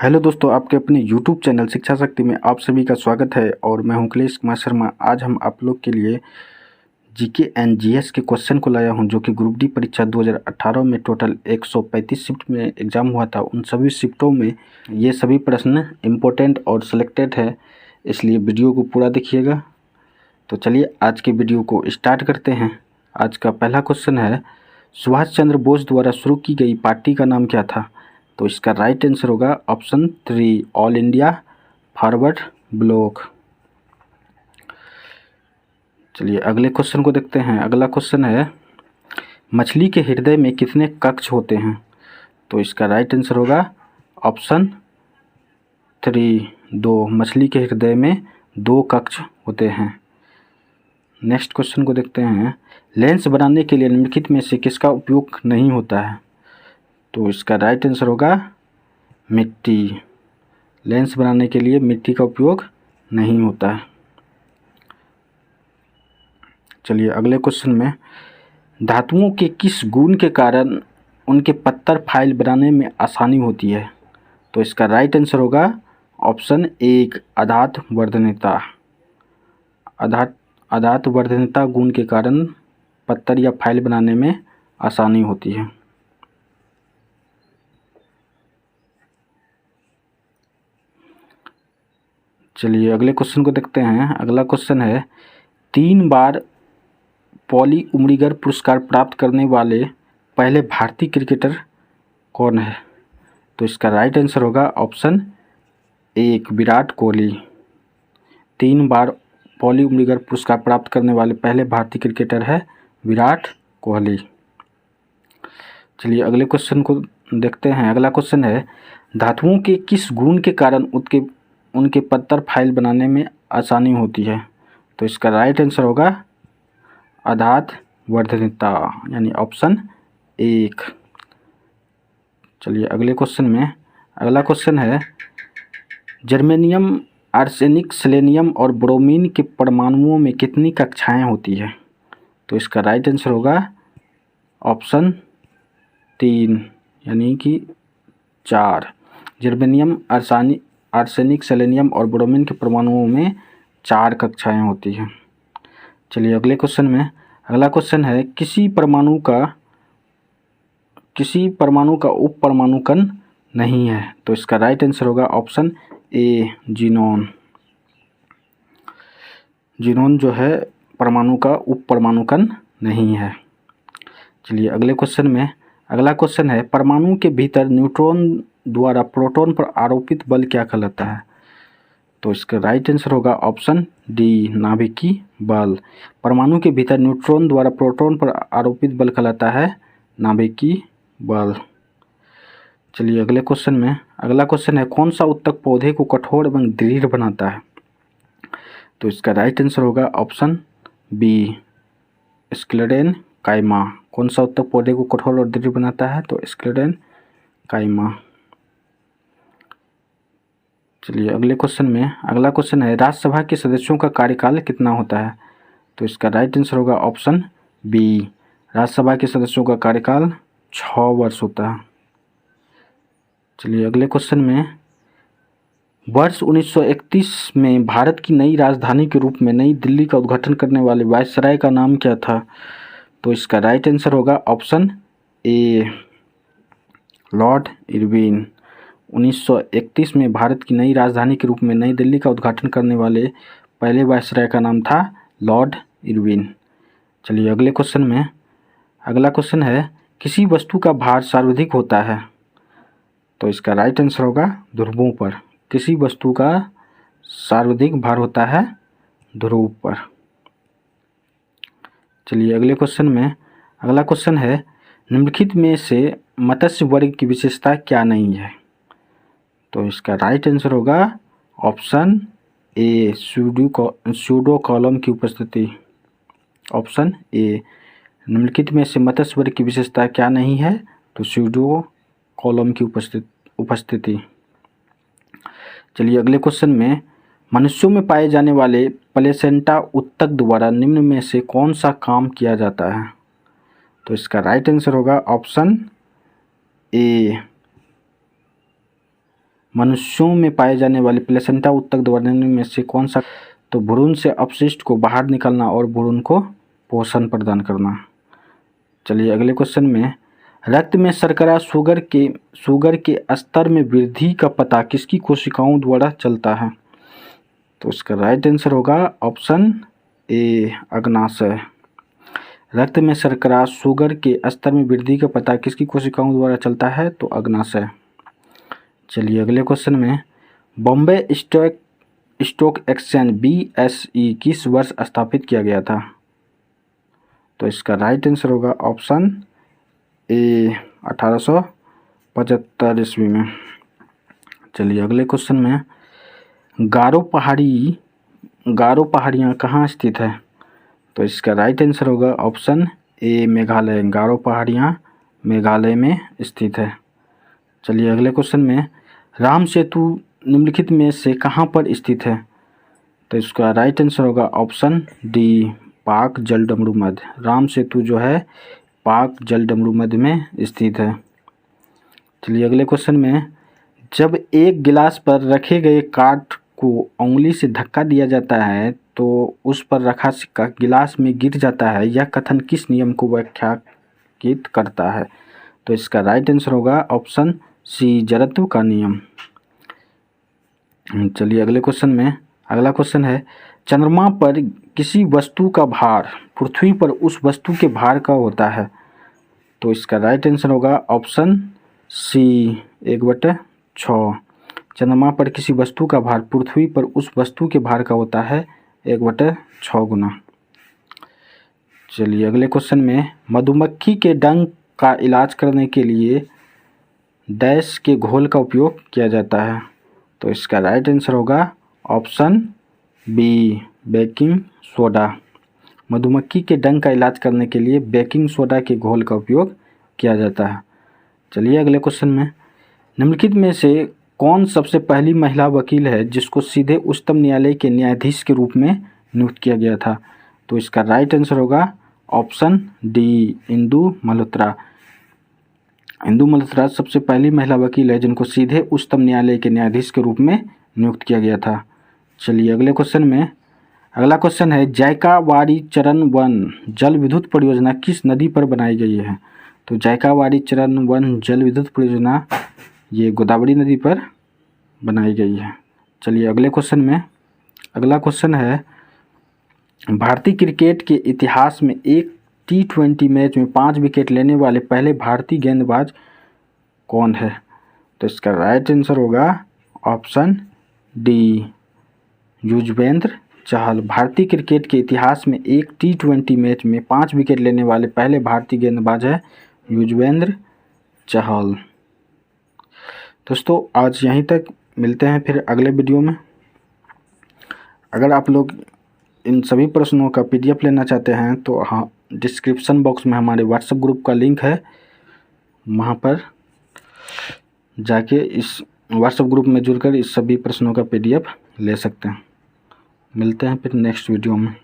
Hello दोस्तों, आपके अपने यूट्यूब चैनल शिक्षा शक्ति में आप सभी का स्वागत है। और मैं हूं अखिलेश कुमार शर्मा। आज हम आप लोग के लिए जीके एंड जीएस के क्वेश्चन को लाया हूं, जो कि ग्रुप डी परीक्षा 2018 में टोटल 135 शिफ्ट में एग्ज़ाम हुआ था। उन सभी शिफ्टों में ये सभी प्रश्न इम्पोर्टेंट और सिलेक्टेड है, इसलिए वीडियो को पूरा देखिएगा। तो चलिए आज के वीडियो को स्टार्ट करते हैं। आज का पहला क्वेश्चन है, सुभाष चंद्र बोस द्वारा शुरू की गई पार्टी का नाम क्या था? तो इसका राइट आंसर होगा option 3, all India forward block. चलिए अगले क्वेश्चन को देखते हैं। अगला क्वेश्चन है, मछली के हृदय में कितने कक्ष होते हैं? तो इसका राइट आंसर होगा ऑप्शन 3, 2। मछली के हृदय में 2 कक्ष होते हैं। नेक्स्ट क्वेश्चन को देखते हैं, लेंस बनाने के लिए निम्नलिखित में से किसका उपयोग नहीं होता है? तो इसका राइट आंसर होगा मिट्टी। लेंस बनाने के लिए मिट्टी का उपयोग नहीं होता है। चलिए अगले क्वेश्चन में, धातुओं के किस गुण के कारण उनके पत्थर फाइल बनाने में आसानी होती है? तो इसका राइट आंसर होगा ऑप्शन 1, आधात वर्धनता। आधात वर्धनता गुण के कारण पत्थर या फाइल बनाने में आसानी होती है। चलिए अगले क्वेश्चन को देखते हैं। अगला क्वेश्चन है, 3 बार पॉली उमरीगर पुरस्कार प्राप्त करने वाले पहले भारतीय क्रिकेटर कौन है? तो इसका राइट आंसर होगा ऑप्शन 1, विराट कोहली। 3 बार पॉली उमरीगर पुरस्कार प्राप्त करने वाले पहले भारतीय क्रिकेटर है विराट कोहली। चलिए अगले क्वेश्चन को देखते हैं। अगला क्वेश्चन है, धातुओं के किस गुण के कारण उनके पत्थर फाइल बनाने में आसानी होती है? तो इसका राइट आंसर होगा आधात वर्धनता, यानी ऑप्शन 1। चलिए अगले क्वेश्चन में। अगला क्वेश्चन है, जर्मेनियम, आर्सेनिक, सेलेनियम और ब्रोमीन के परमाणुओं में कितनी कक्षाएं होती है? तो इसका राइट आंसर होगा ऑप्शन 3, यानी कि 4। जर्मेनियम, आर्सेनिक, सेलेनियम और ब्रोमीन के परमाणुओं में 4 कक्षाएं होती हैं। चलिए अगले क्वेश्चन में। अगला क्वेश्चन है, किसी परमाणु का उप परमाणु कण नहीं है? तो इसका राइट आंसर होगा ऑप्शन ए, जीनोन। जीनोन जो है परमाणु का उप परमाणु कण नहीं है। चलिए अगले क्वेश्चन में। अगला क्वेश्चन है, परमाणु के भीतर न्यूट्रॉन द्वारा प्रोटॉन पर आरोपित बल क्या कहलाता है? तो इसका राइट आंसर होगा ऑप्शन डी, नाभिकीय बल। परमाणु के भीतर न्यूट्रॉन द्वारा प्रोटॉन पर आरोपित बल कहलाता है नाभिकीय बल। चलिए अगले क्वेश्चन में। अगला क्वेश्चन है, कौन सा उत्तक पौधे को कठोर एवं दृढ़ बनाता है? तो इसका राइट आंसर होगा ऑप्शन बी, स्क्लेरेन काइमा। कौन सा उत्तक पौधे को कठोर और दृढ़ बनाता है? तो स्क्लेरेन काइमा। चलिए अगले क्वेश्चन में। अगला क्वेश्चन है, राज्यसभा के सदस्यों का कार्यकाल कितना होता है? तो इसका राइट आंसर होगा ऑप्शन बी, राज्यसभा के सदस्यों का कार्यकाल 6 वर्ष होता है। चलिए अगले क्वेश्चन में, वर्ष 1931 में भारत की नई राजधानी के रूप में नई दिल्ली का उद्घाटन करने वाले वायसराय का नाम क्या था? तो इसका राइट आंसर होगा ऑप्शन ए, लॉर्ड इरविन। 1931 में भारत की नई राजधानी के रूप में नई दिल्ली का उद्घाटन करने वाले पहले वायसराय का नाम था लॉर्ड इरविन। चलिए अगले क्वेश्चन में। अगला क्वेश्चन है, किसी वस्तु का भार सर्वाधिक होता है? तो इसका राइट आंसर होगा ध्रुवों पर। किसी वस्तु का सर्वाधिक भार होता है ध्रुव पर। चलिए अगले क्वेश्चन में। अगला क्वेश्चन है, निम्नलिखित में से मत्स्य वर्ग की विशेषता क्या नहीं है? तो इसका राइट आंसर होगा ऑप्शन ए, सूडो कॉलम की उपस्थिति। ऑप्शन ए, निम्नलिखित में से मत्स्य वर्ग की विशेषता क्या नहीं है? तो सूडो कॉलम की उपस्थिति। चलिए अगले क्वेश्चन में, मनुष्यों में पाए जाने वाले प्लेसेंटा उत्तक द्वारा निम्न में से कौन सा काम किया जाता है? तो इसका राइट आंसर होगा ऑप्शन ए, मनुष्यों में पाए जाने वाले प्लेसेंटा उत्तक वर्णन में से कौन सा? तो भ्रूण से अपशिष्ट को बाहर निकालना और भ्रूण को पोषण प्रदान करना। चलिए अगले क्वेश्चन में, रक्त में शर्करा शुगर के स्तर में वृद्धि का पता किसकी कोशिकाओं द्वारा चलता है? तो इसका राइट आंसर होगा ऑप्शन ए, अग्नाशय। रक्त में शर्करा शुगर के स्तर में वृद्धि का पता किसकी कोशिकाओं द्वारा चलता है? तो अग्नाशय। चलिए अगले क्वेश्चन में, बॉम्बे स्टॉक एक्सचेंज BSE किस वर्ष स्थापित किया गया था? तो इसका राइट आंसर होगा ऑप्शन ए, 1875 ईस्वी में। चलिए अगले क्वेश्चन में, गारो पहाड़ियाँ कहाँ स्थित है? तो इसका राइट आंसर होगा ऑप्शन ए, मेघालय। गारो पहाड़ियाँ मेघालय में स्थित है। चलिए अगले क्वेश्चन में, राम सेतु निम्नलिखित में से कहाँ पर स्थित है? तो इसका राइट आंसर होगा ऑप्शन डी, पाक जलडमरू मध्य। राम सेतु जो है पाक जलडमरू मध्य में स्थित है। चलिए अगले क्वेश्चन में, जब एक गिलास पर रखे गए काठ को उंगली से धक्का दिया जाता है तो उस पर रखा सिक्का गिलास में गिर जाता है, यह कथन किस नियम को व्याख्यायित करता है? तो इसका राइट आंसर होगा ऑप्शन सी, जड़त्व का नियम। चलिए अगले क्वेश्चन में, अगला क्वेश्चन है, चंद्रमा पर किसी वस्तु का भार पृथ्वी पर उस वस्तु के भार का होता है? तो इसका राइट आंसर होगा ऑप्शन सी, 1/6। चंद्रमा पर किसी वस्तु का भार पृथ्वी पर उस वस्तु के भार का होता है 1/6 गुना। चलिए अगले क्वेश्चन में, मधुमक्खी के डंक का इलाज करने के लिए डैश के घोल का उपयोग किया जाता है? तो इसका राइट आंसर होगा ऑप्शन बी, बेकिंग सोडा। मधुमक्खी के डंक का इलाज करने के लिए बेकिंग सोडा के घोल का उपयोग किया जाता है। चलिए अगले क्वेश्चन में, निम्नलिखित में से कौन सबसे पहली महिला वकील है जिसको सीधे उच्चतम न्यायालय के न्यायाधीश के रूप में नियुक्त किया गया था? तो इसका राइट आंसर होगा ऑप्शन डी, इंदु मल्होत्रा। इंदु मल्होत्रा सबसे पहली महिला वकील है जिनको सीधे उच्चतम न्यायालय के न्यायाधीश के रूप में नियुक्त किया गया था। चलिए अगले क्वेश्चन में, अगला क्वेश्चन है, जायकावाड़ी चरण 1 जल विद्युत परियोजना किस नदी पर बनाई गई है? तो जायकावाड़ी चरण 1 जल विद्युत परियोजना ये गोदावरी नदी पर बनाई गई है। चलिए अगले क्वेश्चन में, अगला क्वेश्चन है, भारतीय क्रिकेट के इतिहास में एक T20 मैच में 5 विकेट लेने वाले पहले भारतीय गेंदबाज कौन है? तो इसका राइट आंसर होगा ऑप्शन डी, युजवेंद्र चहल। भारतीय क्रिकेट के इतिहास में एक T20 मैच में 5 विकेट लेने वाले पहले भारतीय गेंदबाज है युजवेंद्र चहल। दोस्तों आज यहीं तक, मिलते हैं फिर अगले वीडियो में। अगर आप लोग इन सभी प्रश्नों का PDF लेना चाहते हैं तो हाँ, डिस्क्रिप्शन बॉक्स में हमारे व्हाट्सएप ग्रुप का लिंक है, वहाँ पर जाके इस व्हाट्सएप ग्रुप में जुड़कर इस सभी प्रश्नों का PDF ले सकते हैं। मिलते हैं फिर नेक्स्ट वीडियो में।